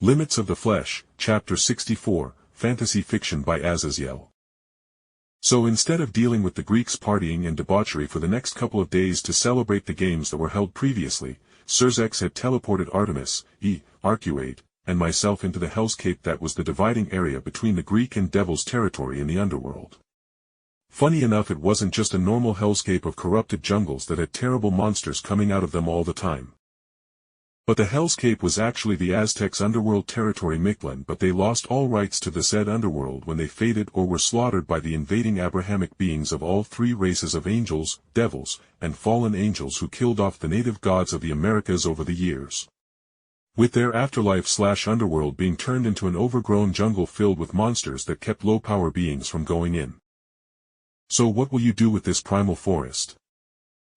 Limits of the Flesh, Chapter 64, Fantasy Fiction by Azazyel. So instead of dealing with the Greeks partying and debauchery for the next couple of days to celebrate the games that were held previously, Sirzechs had teleported Artemis, Arcueid, and myself into the hellscape that was the dividing area between the Greek and Devil's territory in the Underworld. Funny enough, it wasn't just a normal hellscape of corrupted jungles that had terrible monsters coming out of them all the time. But the hellscape was actually the Aztecs' underworld territory Mictlān, but they lost all rights to the said underworld when they faded or were slaughtered by the invading Abrahamic beings of all three races of angels, devils, and fallen angels who killed off the native gods of the Americas over the years. With their afterlife/underworld being turned into an overgrown jungle filled with monsters that kept low-power beings from going in. So what will you do with this primal forest?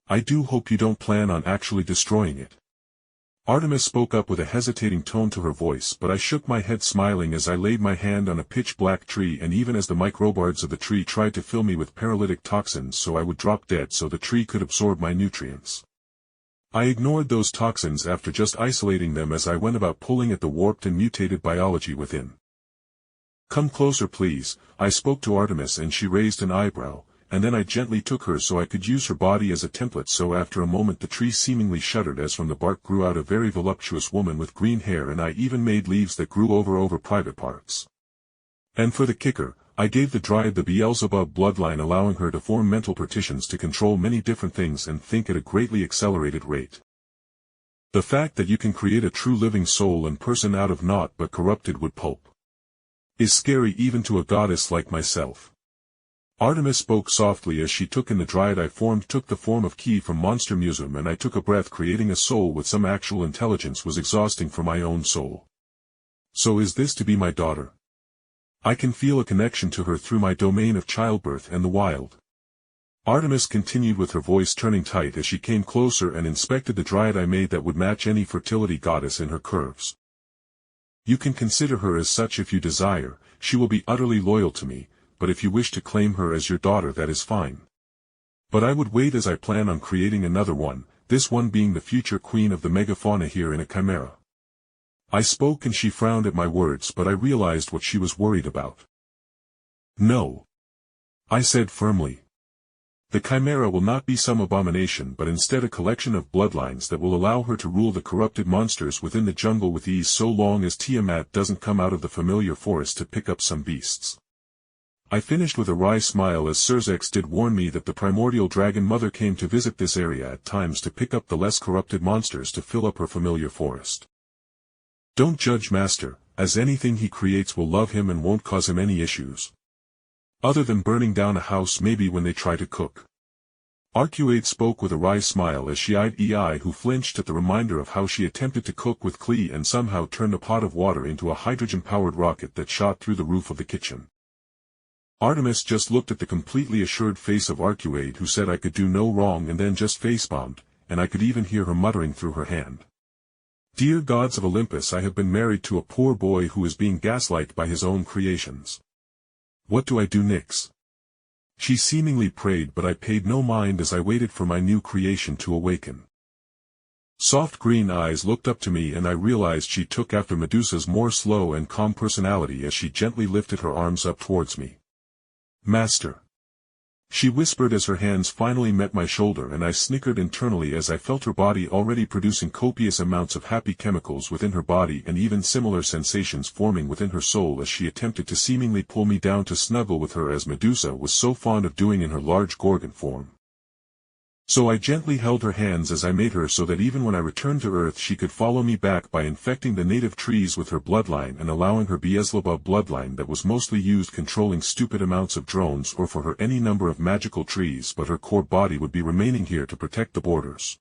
I do hope you don't plan on actually destroying it. Artemis spoke up with a hesitating tone to her voice, but I shook my head smiling as I laid my hand on a pitch-black tree, and even as the microbes of the tree tried to fill me with paralytic toxins so I would drop dead so the tree could absorb my nutrients. I ignored those toxins after just isolating them as I went about pulling at the warped and mutated biology within. "Come closer please," I spoke to Artemis, and she raised an eyebrow, and then I gently took her so I could use her body as a template. So after a moment the tree seemingly shuddered as from the bark grew out a very voluptuous woman with green hair, and I even made leaves that grew over private parts. And for the kicker, I gave the dryad the Beelzebub bloodline, allowing her to form mental partitions to control many different things and think at a greatly accelerated rate. The fact that you can create a true living soul and person out of naught but corrupted wood pulp is scary even to a goddess like myself. Artemis spoke softly as she took in the dryad I formed, took the form of Key from Monster Museum, and I took a breath. Creating a soul with some actual intelligence was exhausting for my own soul. So is this to be my daughter? I can feel a connection to her through my domain of childbirth and the wild. Artemis continued with her voice turning tight as she came closer and inspected the dryad I made that would match any fertility goddess in her curves. You can consider her as such if you desire. She will be utterly loyal to me. But if you wish to claim her as your daughter, that is fine. But I would wait, as I plan on creating another one, this one being the future queen of the megafauna here in a chimera. I spoke and she frowned at my words, but I realized what she was worried about. No, I said firmly. The chimera will not be some abomination, but instead a collection of bloodlines that will allow her to rule the corrupted monsters within the jungle with ease, so long as Tiamat doesn't come out of the familiar forest to pick up some beasts. I finished with a wry smile, as Sirzechs did warn me that the primordial dragon mother came to visit this area at times to pick up the less corrupted monsters to fill up her familiar forest. Don't judge Master, as anything he creates will love him and won't cause him any issues. Other than burning down a house maybe when they try to cook. Arcueid spoke with a wry smile as she eyed EI, who flinched at the reminder of how she attempted to cook with Klee and somehow turned a pot of water into a hydrogen-powered rocket that shot through the roof of the kitchen. Artemis just looked at the completely assured face of Arcueid, who said I could do no wrong, and then just facepalmed, and I could even hear her muttering through her hand. Dear gods of Olympus, I have been married to a poor boy who is being gaslighted by his own creations. What do I do next? She seemingly prayed, but I paid no mind as I waited for my new creation to awaken. Soft green eyes looked up to me, and I realized she took after Medusa's more slow and calm personality as she gently lifted her arms up towards me. Master, she whispered as her hands finally met my shoulder, and I snickered internally as I felt her body already producing copious amounts of happy chemicals within her body, and even similar sensations forming within her soul as she attempted to seemingly pull me down to snuggle with her, as Medusa was so fond of doing in her large Gorgon form. So I gently held her hands as I made her so that even when I returned to Earth she could follow me back by infecting the native trees with her bloodline and allowing her Beelzebub bloodline that was mostly used controlling stupid amounts of drones or for her any number of magical trees, but her core body would be remaining here to protect the borders.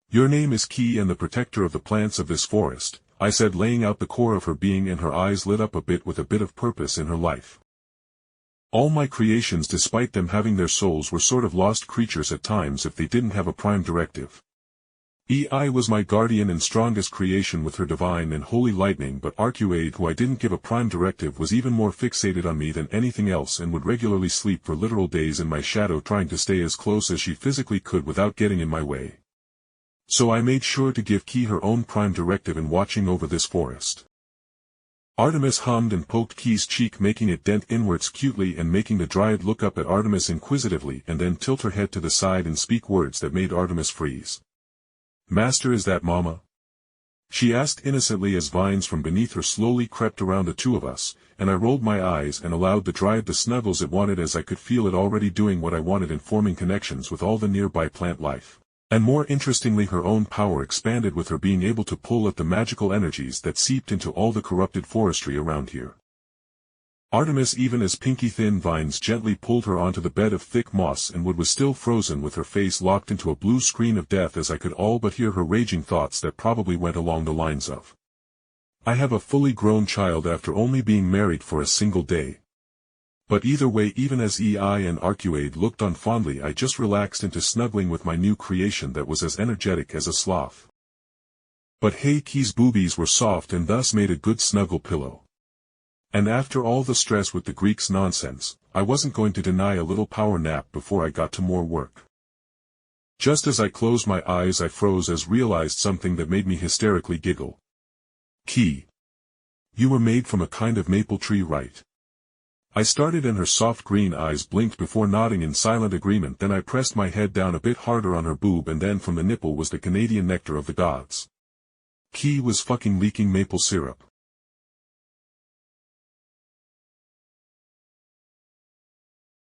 Your name is Key and the protector of the plants of this forest, I said, laying out the core of her being, and her eyes lit up a bit with a bit of purpose in her life. All my creations, despite them having their souls, were sort of lost creatures at times if they didn't have a prime directive. EI was my guardian and strongest creation with her divine and holy lightning, but Arcueid, who I didn't give a prime directive, was even more fixated on me than anything else and would regularly sleep for literal days in my shadow, trying to stay as close as she physically could without getting in my way. So I made sure to give Key her own prime directive in watching over this forest. Artemis hummed and poked Key's cheek, making it dent inwards cutely and making the dryad look up at Artemis inquisitively and then tilt her head to the side and speak words that made Artemis freeze. "Master, is that Mama?" she asked innocently as vines from beneath her slowly crept around the two of us, and I rolled my eyes and allowed the dryad the snuggles it wanted, as I could feel it already doing what I wanted and forming connections with all the nearby plant life. And more interestingly, her own power expanded with her being able to pull at the magical energies that seeped into all the corrupted forestry around here. Artemis, even as pinky thin vines gently pulled her onto the bed of thick moss and wood, was still frozen with her face locked into a blue screen of death, as I could all but hear her raging thoughts that probably went along the lines of, "I have a fully grown child after only being married for a single day." But either way, even as EI and Arcueid looked on fondly, I just relaxed into snuggling with my new creation that was as energetic as a sloth. But hey, Key's boobies were soft and thus made a good snuggle pillow. And after all the stress with the Greeks nonsense, I wasn't going to deny a little power nap before I got to more work. Just as I closed my eyes, I froze as realized something that made me hysterically giggle. "Key, you were made from a kind of maple tree, right?" I started, and her soft green eyes blinked before nodding in silent agreement. Then I pressed my head down a bit harder on her boob, and then from the nipple was the Canadian nectar of the gods. Key was fucking leaking maple syrup.